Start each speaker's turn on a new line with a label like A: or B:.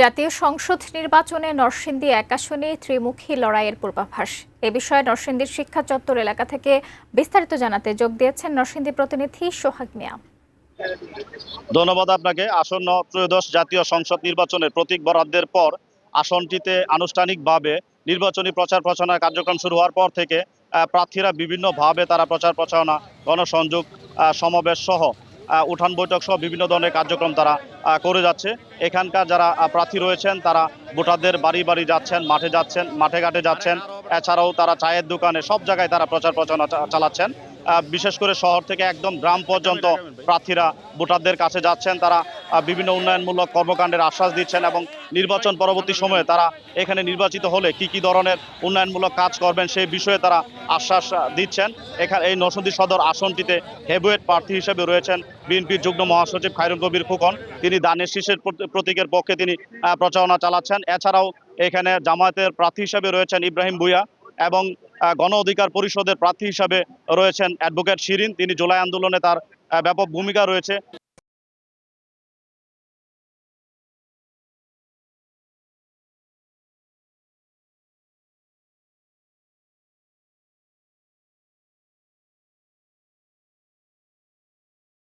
A: জাতীয় সংসদ নির্বাচনে নরসিংদী এক আসনে ত্রিমুখী লড়াইয়ের পূর্বাভাস। এ বিষয়ে নরসিংদীর শিক্ষা চত্বর এলাকা থেকে বিস্তারিত জানাতে যোগ দিয়েছেন নরসিংদী প্রতিনিধি সোহাগ মিয়া।
B: ধন্যবাদ আপনাকে। আসন্ন ত্রয়োদশ জাতীয় সংসদ নির্বাচনের প্রতীক বরাদ্দের পর আসনটিতে আনুষ্ঠানিকভাবে নির্বাচনী প্রচার প্রচারণা কার্যক্রম শুরু হওয়ার পর থেকে প্রার্থীরা বিভিন্নভাবে তারা প্রচার প্রচারণা, গণসংযোগ, সমাবেশ সহ উঠান বৈঠক সহ বিভিন্ন ধরনের কার্যক্রম তারা করে যাচ্ছে। এখানকার যারা প্রার্থী রয়েছেন তারা ভোটারদের বাড়ি বাড়ি যাচ্ছেন, মাঠে ঘাটে যাচ্ছেন। এছাড়াও তারা চায়ের দোকানে সব জায়গায় তারা প্রচার প্রচারণা চালাচ্ছেন। বিশেষ করে শহর থেকে একদম গ্রাম পর্যন্ত প্রার্থীরা ভোটারদের কাছে যাচ্ছেন। তারা বিভিন্ন উন্নয়নমূলক কর্মকাণ্ডের আশ্বাস দিচ্ছেন এবং নির্বাচন পরবর্তী সময়ে তারা এখানে নির্বাচিত হলে কি কি ধরনের উন্নয়নমূলক কাজ করবেন সেই বিষয়ে তারা আশ্বাস দিচ্ছেন। এখানে এই নরসিংদী সদর আসনটিতে হেভিওয়েট প্রার্থী হিসেবে রয়েছেন বিএনপির যুগ্ম মহাসচিব খায়রুল কবির খোকন। তিনি ধানের শীষের প্রতীকের পক্ষে তিনি প্রচারণা চালাচ্ছেন। এছাড়াও এখানে জামায়াতের প্রার্থী হিসেবে রয়েছেন ইব্রাহিম ভূঁইয়া এবং গণ অধিকার পরিষদের প্রার্থী হিসাবে রয়েছেন অ্যাডভোকেট শিরিন। তিনি জুলাই আন্দোলনে তার ব্যাপক ভূমিকা রয়েছে।